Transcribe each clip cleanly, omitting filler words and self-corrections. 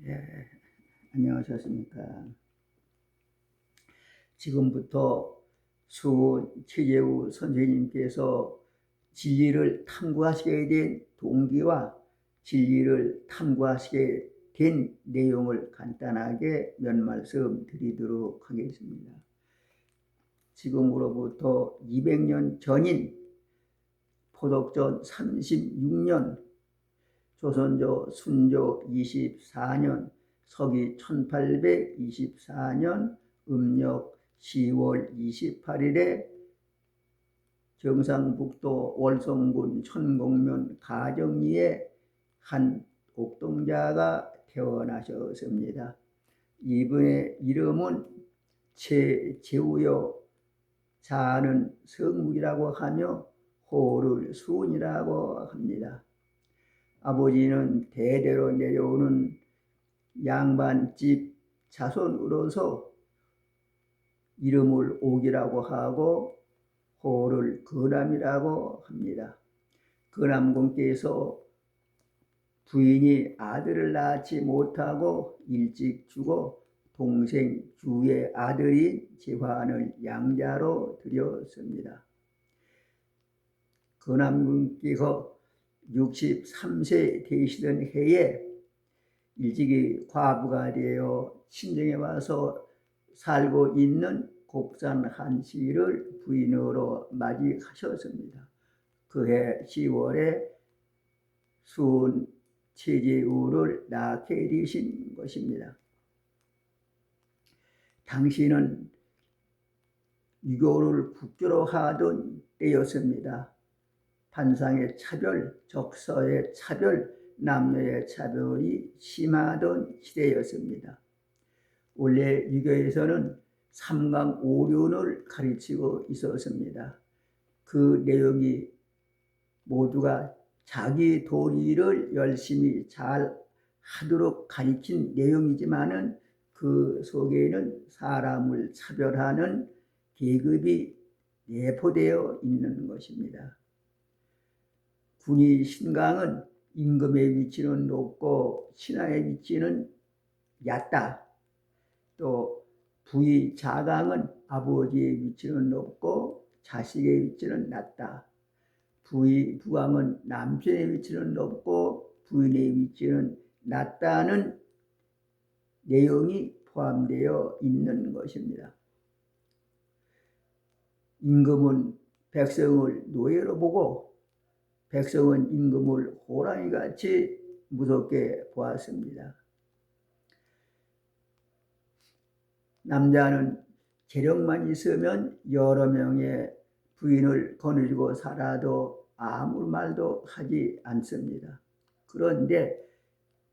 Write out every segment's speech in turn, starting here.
예, 안녕하셨습니까? 지금부터 최재우 선생님께서 진리를 탐구하시게 된 동기와 진리를 탐구하시게 된 내용을 간단하게 몇 말씀 드리도록 하겠습니다. 지금으로부터 200년 전인 포독전 36년 조선조 순조 24년 서기 1824년 음력 10월 28일에 경상북도 월성군 천곡면 가정리에 한 옥동자가 태어나셨습니다. 이분의 이름은 최재우요, 자는 성묵이라고 하며 호를 수운이라고 합니다. 아버지는 대대로 내려오는 양반집 자손으로서 이름을 옥이라고 하고 호를 근암이라고 합니다. 근암공께서 부인이 아들을 낳지 못하고 일찍 죽어 동생 주의 아들인 제환을 양자로 드렸습니다. 근암공께서 63세 되시던 해에 일찍이 과부가 되어 친정에 와서 살고 있는 곡산 한씨를 부인으로 맞이하셨습니다. 그해 10월에 수은 최재우를 낳게 되신 것입니다. 당시는 유교를 국교로 하던 때였습니다. 판상의 차별, 적서의 차별, 남녀의 차별이 심하던 시대였습니다. 원래 유교에서는 삼강오륜을 가르치고 있었습니다. 그 내용이 모두가 자기 도리를 열심히 잘 하도록 가르친 내용이지만은 그 속에는 사람을 차별하는 계급이 내포되어 있는 것입니다. 군이 신강은 임금의 위치는 높고 신하의 위치는 얕다. 또 부의 자강은 아버지의 위치는 높고 자식의 위치는 낮다. 부의 부강은 남편의 위치는 높고 부인의 위치는 낮다는 내용이 포함되어 있는 것입니다. 임금은 백성을 노예로 보고 백성은 임금을 호랑이같이 무섭게 보았습니다. 남자는 재력만 있으면 여러 명의 부인을 거느리고 살아도 아무 말도 하지 않습니다. 그런데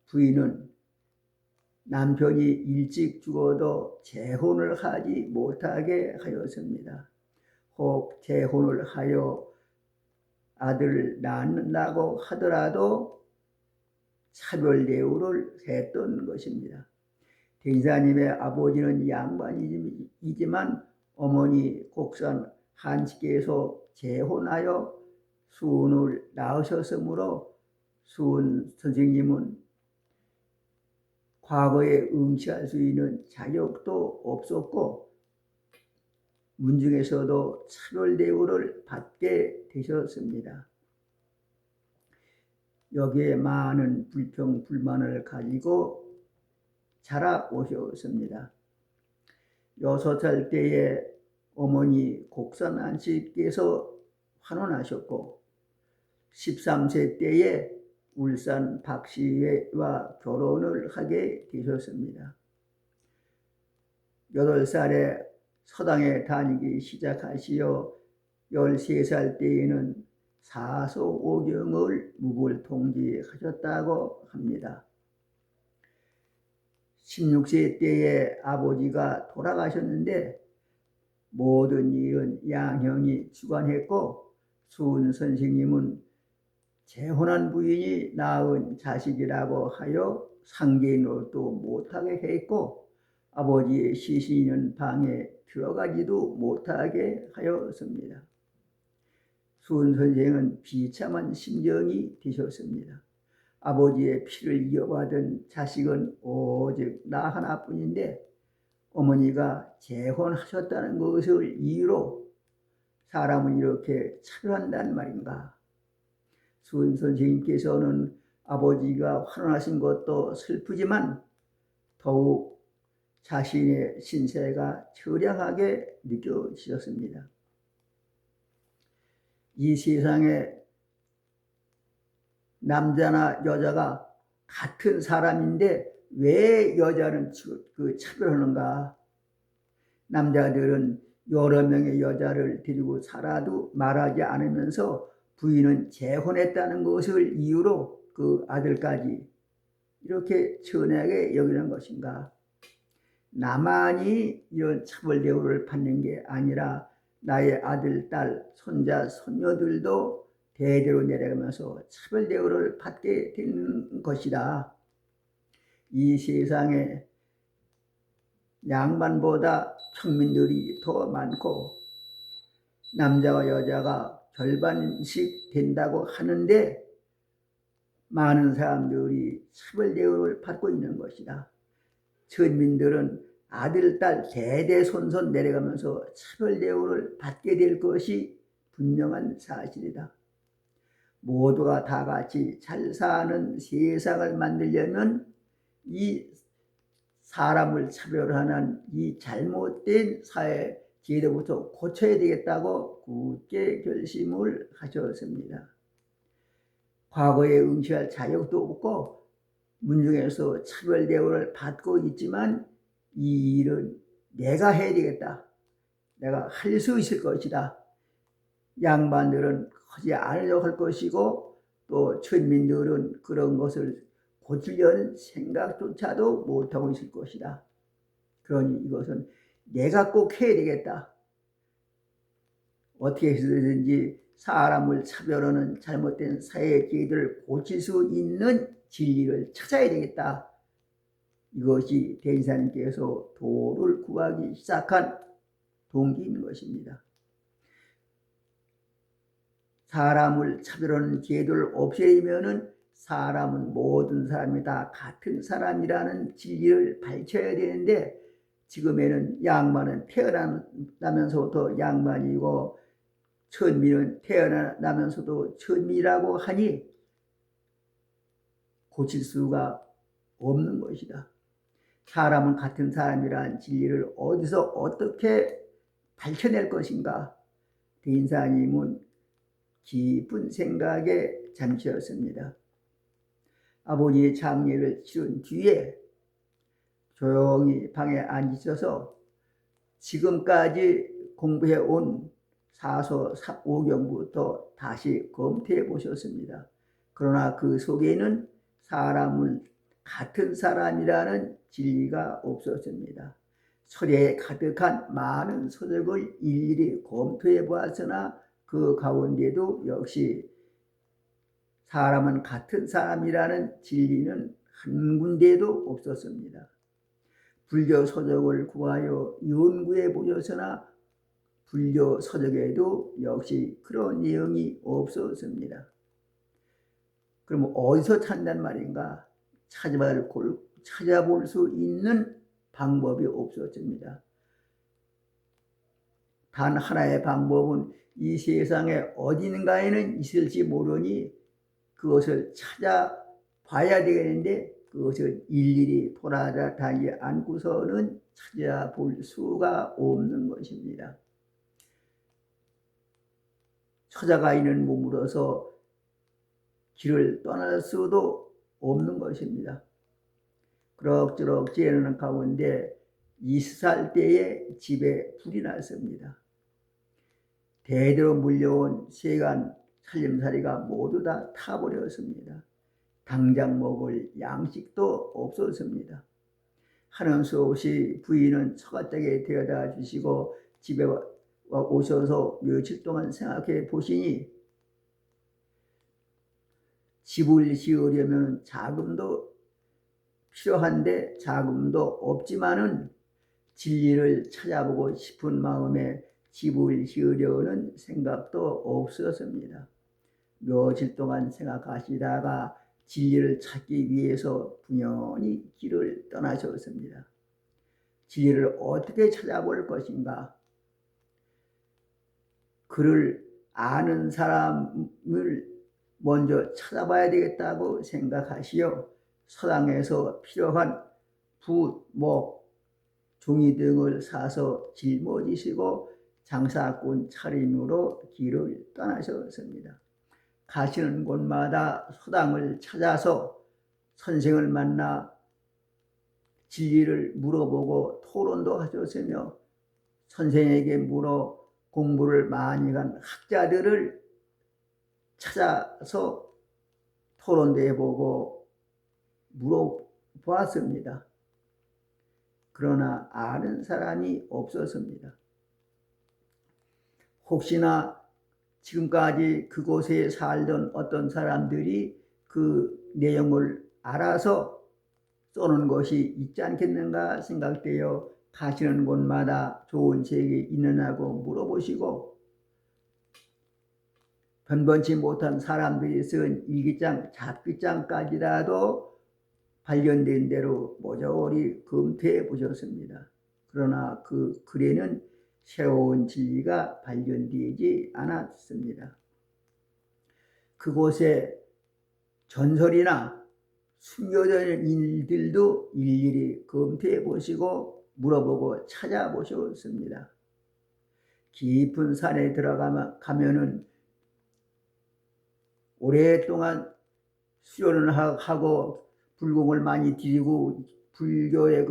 부인은 남편이 일찍 죽어도 재혼을 하지 못하게 하였습니다. 혹 재혼을 하여 아들을 낳는다고 하더라도 차별 대우를 했던 것입니다. 대인사님의 아버지는 양반이지만 어머니 곡산 한씨께서 재혼하여 수운을 낳으셨으므로 수운 선생님은 과거에 응시할 수 있는 자격도 없었고 문중에서도 차별 대우를 받게 되셨습니다. 여기에 많은 불평 불만을 가지고 자라오셨습니다. 6살 때에 어머니 곡산 한씨께서 환혼하셨고 13세 때에 울산 박씨와 결혼을 하게 되셨습니다. 8살에 서당에 다니기 시작하시어 13살 때에는 사서오경을 무불통지하셨다고 합니다. 16세 때에 아버지가 돌아가셨는데 모든 일은 양형이 주관했고 수은 선생님은 재혼한 부인이 낳은 자식이라고 하여 상계 노릇도 못하게 했고 아버지의 시신 있는 방에 들어가지도 못하게 하였습니다. 수은 선생은 비참한 심정이 되셨습니다. 아버지의 피를 이어받은 자식은 오직 나 하나뿐인데 어머니가 재혼하셨다는 것을 이유로 사람은 이렇게 차별한다는 말인가? 수은 선생님께서는 아버지가 환원하신 것도 슬프지만 더욱 자신의 신세가 처량하게 느껴지셨습니다. 이 세상에 남자나 여자가 같은 사람인데 왜 여자는 차별하는가? 남자들은 여러 명의 여자를 데리고 살아도 말하지 않으면서 부인은 재혼했다는 것을 이유로 그 아들까지 이렇게 천하게 여기는 것인가? 나만이 이런 차별 대우를 받는 게 아니라 나의 아들, 딸, 손자, 손녀들도 대대로 내려가면서 차별 대우를 받게 되는 것이다. 이 세상에 양반보다 평민들이 더 많고 남자와 여자가 절반씩 된다고 하는데 많은 사람들이 차별 대우를 받고 있는 것이다. 천민들은 아들, 딸 대대손손 내려가면서 차별 대우를 받게 될 것이 분명한 사실이다. 모두가 다 같이 잘 사는 세상을 만들려면 이 사람을 차별하는 이 잘못된 사회 제도부터 고쳐야 되겠다고 굳게 결심을 하셨습니다. 과거에 응시할 자격도 없고 문중에서 차별 대우를 받고 있지만 이 일은 내가 해야 되겠다. 내가 할 수 있을 것이다. 양반들은 하지 않으려고 할 것이고 또 천민들은 그런 것을 고치려는 생각조차도 못하고 있을 것이다. 그러니 이것은 내가 꼭 해야 되겠다. 어떻게 해서든지 사람을 차별하는 잘못된 사회 제도를 고칠 수 있는 진리를 찾아야 되겠다. 이것이 대인사님께서 도를 구하기 시작한 동기인 것입니다. 사람을 차별하는 제도를 없애려면 사람은 모든 사람이 다 같은 사람이라는 진리를 밝혀야 되는데 지금에는 양반은 태어나면서부터 양반이고 천민은 태어나면서도 천민이라고 하니 고칠 수가 없는 것이다. 사람은 같은 사람이라는 진리를 어디서 어떻게 밝혀낼 것인가? 대인사님은 깊은 생각에 잠시였습니다. 아버지의 장례를 치른 뒤에 조용히 방에 앉으셔서 지금까지 공부해온 사서 5경부터 다시 검토해 보셨습니다. 그러나 그 속에는 사람은 같은 사람이라는 진리가 없었습니다. 서재에 가득한 많은 서적을 일일이 검토해 보았으나 그 가운데도 역시 사람은 같은 사람이라는 진리는 한 군데도 없었습니다. 불교 서적을 구하여 연구해 보셨으나 불교 서적에도 역시 그런 내용이 없었습니다. 그럼 어디서 찾는단 말인가? 찾아볼 수 있는 방법이 없었습니다. 단 하나의 방법은 이 세상에 어딘가에는 있을지 모르니 그것을 찾아봐야 되겠는데 그것을 일일이 돌아다니지 않고서는 찾아볼 수가 없는 것입니다. 찾아가 있는 몸으로서 길을 떠날 수도 없는 것입니다. 그럭저럭 지내는 가운데 20살 때에 집에 불이 났습니다. 대대로 물려온 세간 살림살이가 모두 다 타버렸습니다. 당장 먹을 양식도 없었습니다. 하는 수 없이 부인은 처갓댁에 데려다 주시고 집에 오셔서 며칠 동안 생각해 보시니 집을 지으려면 자금도 필요한데 자금도 없지만은 진리를 찾아보고 싶은 마음에 집을 지으려는 생각도 없었습니다. 며칠 동안 생각하시다가 진리를 찾기 위해서 분연히 길을 떠나셨습니다. 진리를 어떻게 찾아볼 것인가? 그를 아는 사람을 먼저 찾아봐야 되겠다고 생각하시어 서당에서 필요한 붓, 목, 종이 등을 사서 짊어지시고 장사꾼 차림으로 길을 떠나셨습니다. 가시는 곳마다 소당을 찾아서 선생을 만나 진리를 물어보고 토론도 하셨으며 선생에게 물어 공부를 많이 간 학자들을 찾아서 토론도 해보고 물어보았습니다. 그러나 아는 사람이 없었습니다. 혹시나 지금까지 그곳에 살던 어떤 사람들이 그 내용을 알아서 써놓은 것이 있지 않겠는가 생각되어 가시는 곳마다 좋은 책이 있느냐고 물어보시고 변변치 못한 사람들이 쓴 일기장, 잡기장까지라도 발견된 대로 모조리 검토해 보셨습니다. 그러나 그 글에는 새로운 진리가 발견되지 않았습니다. 그곳에 전설이나 숨겨진 일들도 일일이 검토해 보시고 물어보고 찾아보셨습니다. 깊은 산에 들어가면은 오랫동안 수련을 하고 불공을 많이 드리고 불교의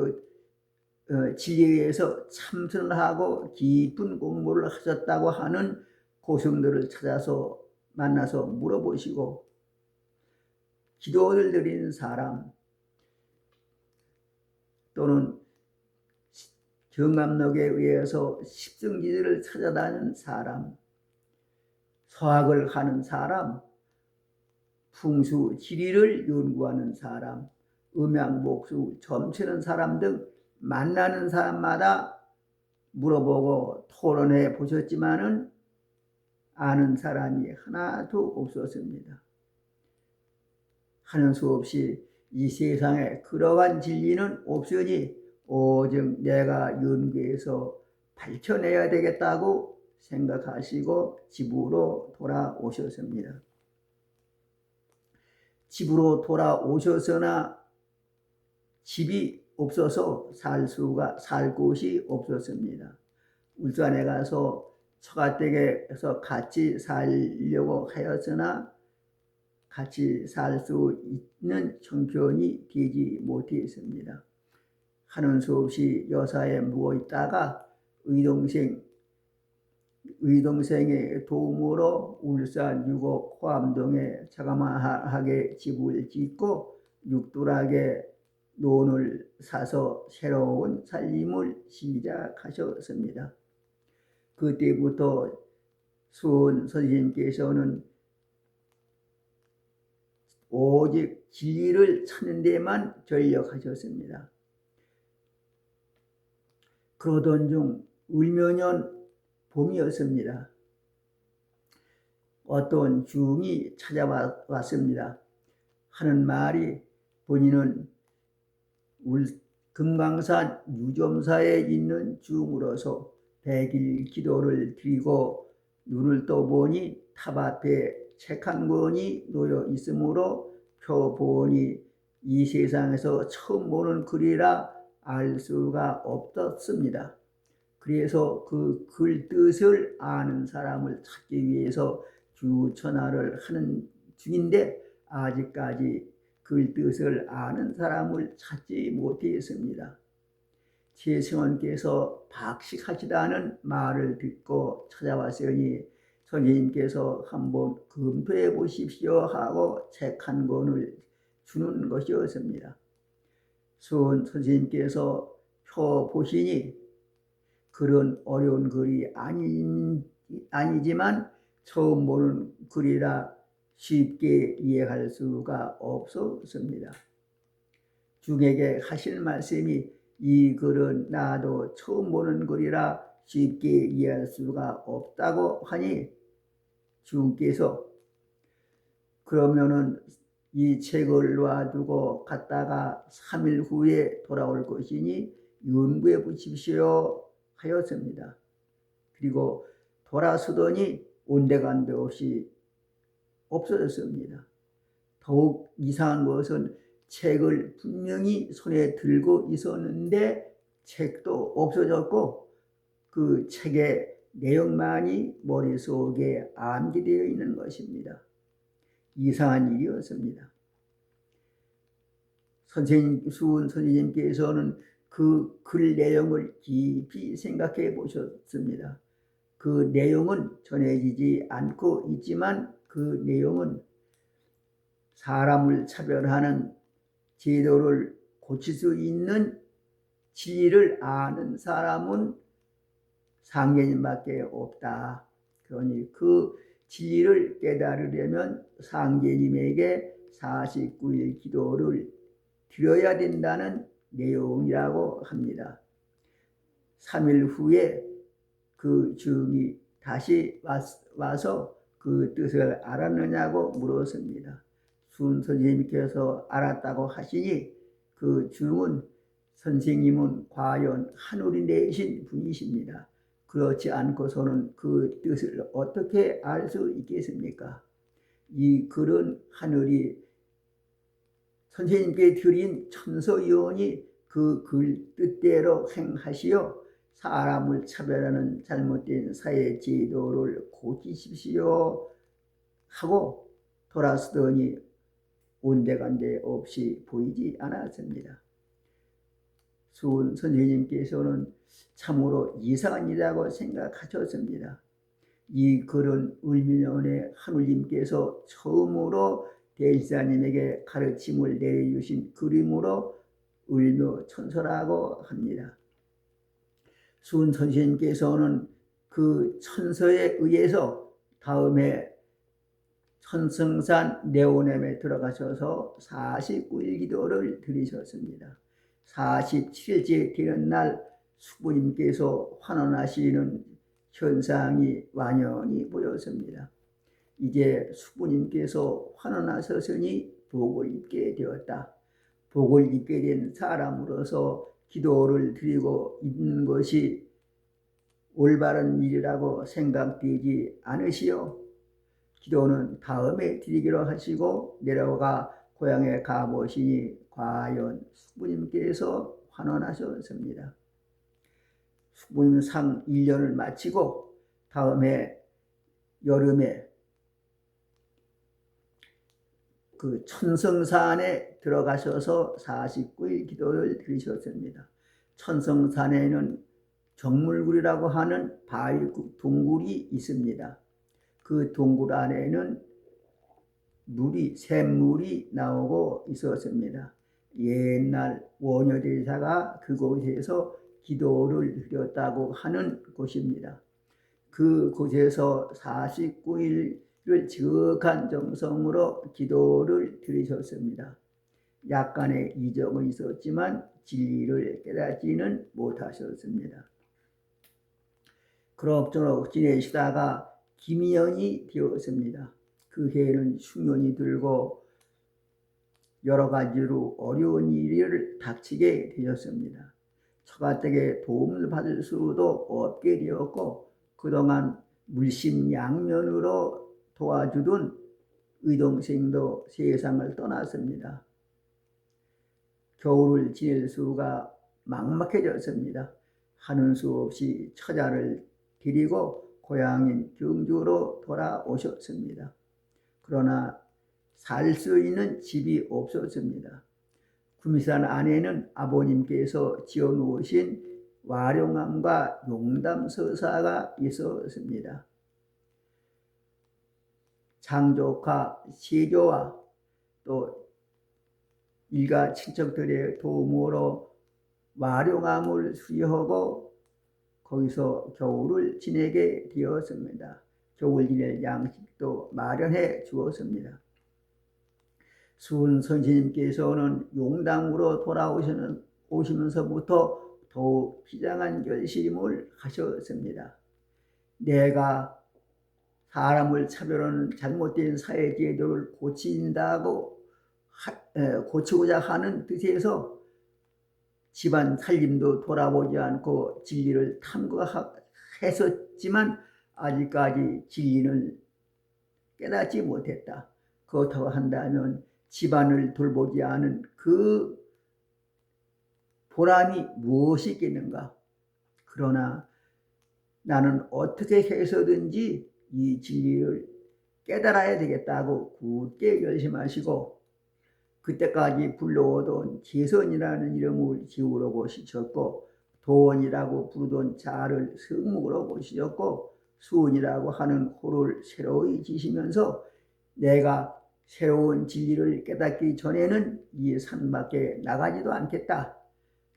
진리에서 참선을 하고 깊은 공부를 하셨다고 하는 고승들을 찾아서 만나서 물어보시고 기도를 드리는 사람 또는 정감록에 의해서 십승지들을 찾아다니는 사람, 서학을 하는 사람, 풍수 지리를 연구하는 사람, 음양복수 점치는 사람 등 만나는 사람마다 물어보고 토론해 보셨지만은 아는 사람이 하나도 없었습니다. 하는 수 없이 이 세상에 그러한 진리는 없으니 오직 내가 연구해서 밝혀내야 되겠다고 생각하시고 집으로 돌아오셨습니다. 집으로 돌아오셨으나 집이 없어서 살 곳이 없었습니다. 울산에 가서 처가댁에서 같이 살려고 하였으나 같이 살 수 있는 형편이 되지 못했습니다. 하는 수 없이 여사에 묵어 있다가 의동생의 도움으로 울산 6호 포암동에 자그마하게 집을 짓고 육두락에 논을 사서 새로운 살림을 시작하셨습니다. 그때부터 수은 선생님께서는 오직 진리를 찾는 데만 전력하셨습니다. 그러던 중 을묘년 봄이었습니다. 어떤 중이 찾아왔습니다. 하는 말이 본인은 금강산 유점사에 있는 중으로서 100일 기도를 드리고 눈을 떠보니 탑 앞에 책 한 권이 놓여 있으므로 펴보니 이 세상에서 처음 보는 글이라 알 수가 없었습니다. 그래서 그 글 뜻을 아는 사람을 찾기 위해서 주천하를 하는 중인데 아직까지 글 뜻을 아는 사람을 찾지 못했습니다. 제 성원께서 박식하시다는 말을 듣고 찾아왔으니 선생님께서 한번 검토해 보십시오 하고 책 한 권을 주는 것이었습니다. 수은 선생님께서 펴보시니 글은 어려운 글이 아니지만 처음 보는 글이라 쉽게 이해할 수가 없었습니다. 중에게 하실 말씀이 이 글은 나도 처음 보는 글이라 쉽게 이해할 수가 없다고 하니 주께서 그러면은 이 책을 놔두고 갔다가 3일 후에 돌아올 것이니 윤부에 붙이십시오 하였습니다. 그리고 돌아서더니 온데간데 없이 없어졌습니다. 더욱 이상한 것은 책을 분명히 손에 들고 있었는데 책도 없어졌고 그 책의 내용만이 머릿속에 암기되어 있는 것입니다. 이상한 일이었습니다. 수은 선생님께서는 그 글 내용을 깊이 생각해 보셨습니다. 그 내용은 전해지지 않고 있지만 그 내용은 사람을 차별하는 제도를 고칠 수 있는 진리를 아는 사람은 상계님밖에 없다. 그러니 그 진리를 깨달으려면 상계님에게 49일 기도를 드려야 된다는 내용이라고 합니다. 3일 후에 그 중이 다시 와서 그 뜻을 알았느냐고 물었습니다. 수은 선생님께서 알았다고 하시니 그 중은 선생님은 과연 하늘이 내신 분이십니다. 그렇지 않고서는 그 뜻을 어떻게 알 수 있겠습니까? 이 글은 하늘이 선생님께 드린 천서요원이 그 글 뜻대로 행하시어 사람을 차별하는 잘못된 사회 제도를 고치십시오 하고 돌아서더니 온데간데 없이 보이지 않았습니다. 수은 선생님께서는 참으로 이상한 일이라고 생각하셨습니다. 이 글은 을미년에 하늘님께서 처음으로 대지사님에게 가르침을 내려주신 그림으로 을묘천서라고 합니다. 수은 선생님께서는 그 천서에 의해서 다음에 천성산 네오넴에 들어가셔서 49일 기도를 드리셨습니다. 47일째 되는 날 수부님께서 환원하시는 현상이 완연히 보였습니다. 이제 수부님께서 환원하셨으니 복을 입게 되었다. 복을 입게 된 사람으로서 기도를 드리고 있는 것이 올바른 일이라고 생각되지 않으시오? 기도는 다음에 드리기로 하시고 내려가 고향에 가보시니 과연 수부님께서 환원하셨습니다. 수부님 상 1년을 마치고 다음에 여름에 그 천성산에 들어가셔서 49일 기도를 드리셨습니다. 천성산에는 정물굴이라고 하는 바위 동굴이 있습니다. 그 동굴 안에는 샘물이 나오고 있었습니다. 옛날 원효대사가 그곳에서 기도를 드렸다고 하는 곳입니다. 그 곳에서 49일을 지극한 정성으로 기도를 드리셨습니다. 약간의 이정은 있었지만 진리를 깨닫지는 못하셨습니다. 그럭저럭 지내시다가 기미연이 되었습니다. 그 해에는 흉년이 들고 여러 가지로 어려운 일을 닥치게 되었습니다. 처가댁에 도움을 받을 수도 없게 되었고 그동안 물심양면으로 도와주던 의동생도 세상을 떠났습니다. 겨울을 지낼 수가 막막해졌습니다. 하는 수 없이 처자를 데리고 고향인 경주로 돌아오셨습니다. 그러나 살 수 있는 집이 없었습니다. 구미산 안에는 아버님께서 지어놓으신 와룡암과 용담서사가 있었습니다. 장조카 세조와 또 일가 친척들의 도움으로 와룡암을 수리하고 거기서 겨울을 지내게 되었습니다. 겨울 지낼 양식도 마련해 주었습니다. 수은 선생님께서는 용담으로 돌아오시면서부터 더욱 비장한 결심을 하셨습니다. 내가 사람을 차별하는 잘못된 사회제도를 고친다고 고치고자 하는 뜻에서 집안 살림도 돌아보지 않고 진리를 탐구했었지만 아직까지 진리는 깨닫지 못했다. 그렇다고 한다면 집안을 돌보지 않은 그 보람이 무엇이 있겠는가? 그러나 나는 어떻게 해서든지 이 진리를 깨달아야 되겠다고 굳게 결심하시고 그때까지 불러오던 재선이라는 이름을 지우러 고시셨고 도원이라고 부르던 자를 성묵으로 고시셨고 수원이라고 하는 호를 새로이 지시면서 내가 새로운 진리를 깨닫기 전에는 이 산 밖에 나가지도 않겠다.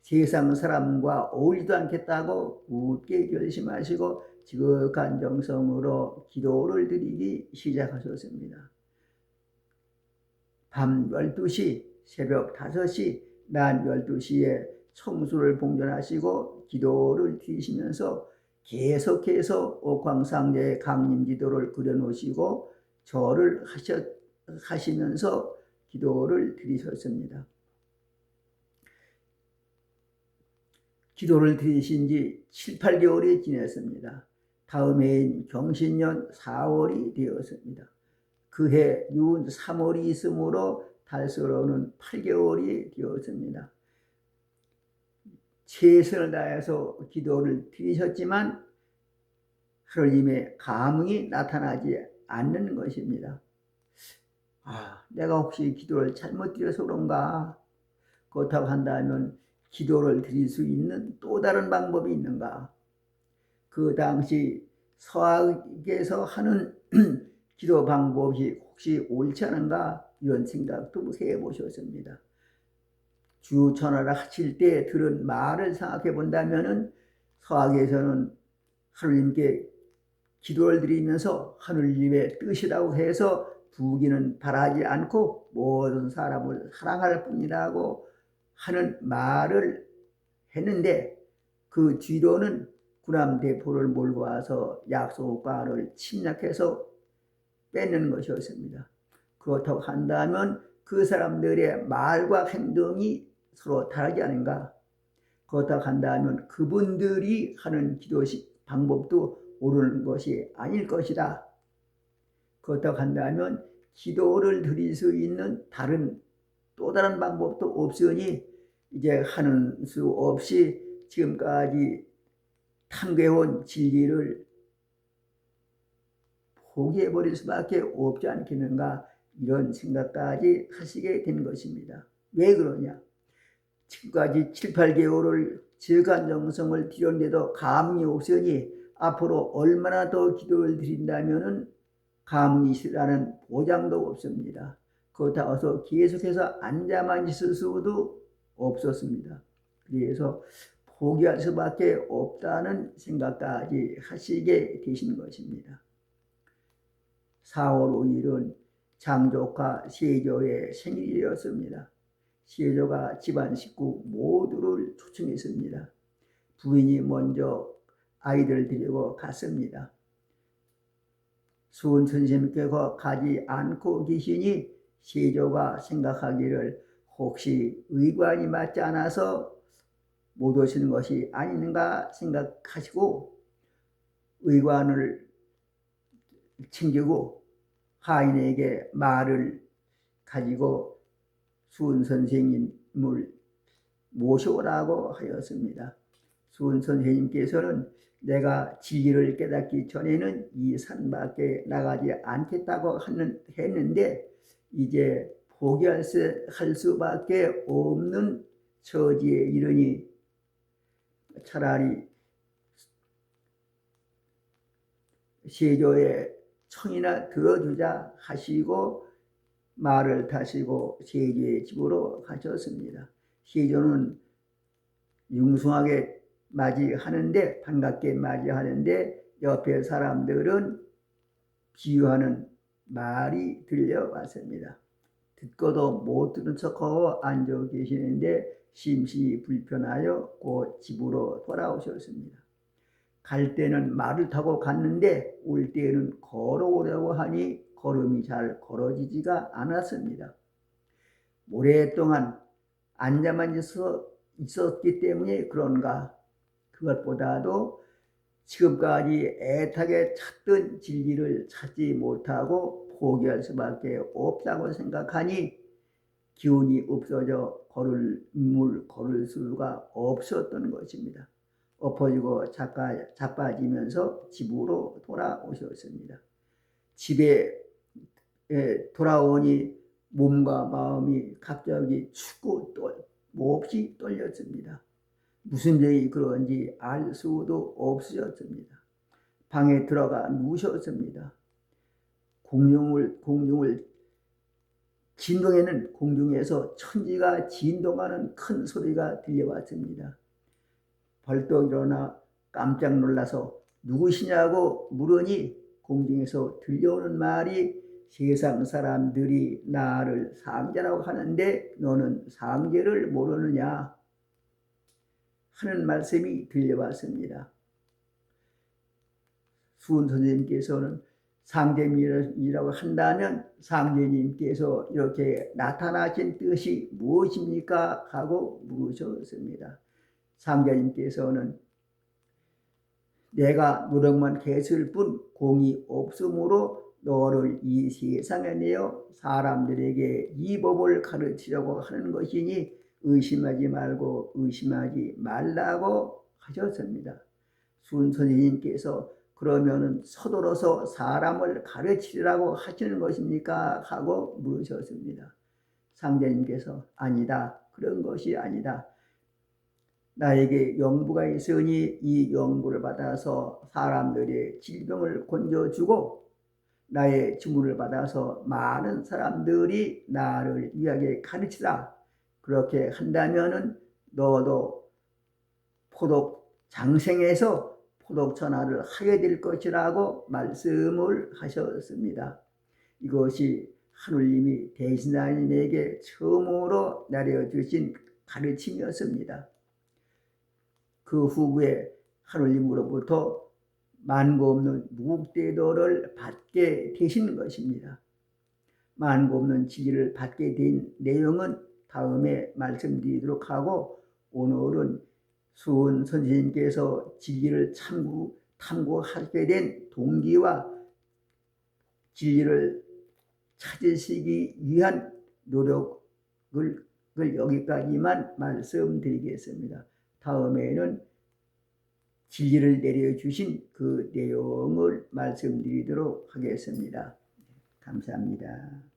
세상 사람과 어울리지도 않겠다고 굳게 결심하시고 지극한 정성으로 기도를 드리기 시작하셨습니다. 밤 12시, 새벽 5시, 낮 12시에 청수를 봉전하시고 기도를 드리시면서 계속해서 옥황상제의 강림지도를 그려놓으시고 절을 하시면서 기도를 드리셨습니다. 기도를 드리신 지 7, 8개월이 지났습니다. 다음 해인 경신년 4월이 되었습니다. 그해 유운 3월이 있으므로 달서로는 8개월이 되었습니다. 최선을 다해서 기도를 드리셨지만 하나님의 감흥이 나타나지 않는 것입니다. 내가 혹시 기도를 잘못 드려서 그런가? 그렇다고 한다면 기도를 드릴 수 있는 또 다른 방법이 있는가? 그 당시 서학에서 하는 기도 방법이 혹시 옳지 않은가? 이런 생각도 해보셨습니다. 주천하를 하실 때 들은 말을 생각해 본다면 서학에서는 하느님께 기도를 드리면서 하느님의 뜻이라고 해서 부귀는 바라지 않고 모든 사람을 사랑할 뿐이라고 하는 말을 했는데 그 뒤로는 구남대포를 몰고 와서 약속과를 침략해서 뺏는 것이었습니다. 그렇다고 한다면 그 사람들의 말과 행동이 서로 다르지 않은가? 그렇다고 한다면 그분들이 하는 기도 방법도 옳은 것이 아닐 것이다. 그렇다고 한다면 기도를 드릴 수 있는 또 다른 방법도 없으니 이제 하는 수 없이 지금까지 탐구해온 진리를 포기해버릴 수밖에 없지 않겠는가 이런 생각까지 하시게 된 것입니다. 왜 그러냐? 지금까지 7, 8개월을 지극한 정성을 들였는데도 감흥이 없으니 앞으로 얼마나 더 기도를 드린다면 감흥이 있으라는 보장도 없습니다. 그렇다고 해서 계속해서 앉아만 있을 수도 없었습니다. 그래서 포기할 수밖에 없다는 생각까지 하시게 되신 것입니다. 4월 5일은 장조카 세조의 생일이었습니다. 세조가 집안 식구 모두를 초청했습니다. 부인이 먼저 아이들을 데리고 갔습니다. 수은 선생님께서 가지 않고 계시니 세조가 생각하기를 혹시 의관이 맞지 않아서 못 오시는 것이 아닌가 생각하시고 의관을 챙기고 하인에게 말을 가지고 수은 선생님을 모셔오라고 하였습니다. 수은 선생님께서는 내가 진리를 깨닫기 전에는 이 산 밖에 나가지 않겠다고 했는데 이제 포기할 수밖에 없는 처지에 이르니 차라리 세조의 청이나 들어주자 하시고 말을 타시고 세조의 집으로 가셨습니다. 세조는 융숭하게 맞이하는데 반갑게 맞이하는데 옆에 사람들은 비유하는 말이 들려왔습니다. 듣고도 못 들은 척하고 앉아 계시는데 심시 불편하여 곧 집으로 돌아오셨습니다. 갈 때는 말을 타고 갔는데 올 때는 걸어오려고 하니 걸음이 잘 걸어지지가 않았습니다. 오랫동안 앉아만 있었기 때문에 그런가. 그것보다도 지금까지 애타게 찾던 진리를 찾지 못하고 포기할 수밖에 없다고 생각하니 기운이 없어져 걸을 수가 없었던 것입니다. 엎어지고 자빠지면서 집으로 돌아오셨습니다. 집에 돌아오니 몸과 마음이 갑자기 춥고 몹시 떨렸습니다. 무슨 일이 그런지 알 수도 없으셨습니다. 방에 들어가 누우셨습니다. 진동에는 공중에서 천지가 진동하는 큰 소리가 들려왔습니다. 벌떡 일어나 깜짝 놀라서 누구시냐고 물으니 공중에서 들려오는 말이 세상 사람들이 나를 상제라고 하는데 너는 상제를 모르느냐 하는 말씀이 들려왔습니다. 수은 선생님께서는 상제님이라고 한다면 상제님께서 이렇게 나타나신 뜻이 무엇입니까? 하고 물으셨습니다. 상제님께서는 내가 노력만 했을 뿐 공이 없으므로 너를 이 세상에 내어 사람들에게 이 법을 가르치려고 하는 것이니 의심하지 말고 의심하지 말라고 하셨습니다. 수은 선생님께서 그러면은 서둘러서 사람을 가르치라고 하시는 것입니까? 하고 물으셨습니다. 상제님께서 아니다. 그런 것이 아니다. 나에게 영부가 있으니 이 영부를 받아서 사람들의 질병을 건져주고 나의 주문을 받아서 많은 사람들이 나를 위하게 가르치라. 그렇게 한다면은 너도 포독 장생에서 포독 전하를 하게 될 것이라고 말씀을 하셨습니다. 이것이 하느님이 대신하님에게 처음으로 내려주신 가르침이었습니다. 그 후에 하느님으로부터 만고 없는 무국대도를 받게 되신 것입니다. 만고 없는 진리를 받게 된 내용은 다음에 말씀드리도록 하고 오늘은 수은 선생님께서 진리를 탐구하게 된 동기와 진리를 찾으시기 위한 노력을 여기까지만 말씀드리겠습니다. 다음에는 진리를 내려주신 그 내용을 말씀드리도록 하겠습니다. 감사합니다.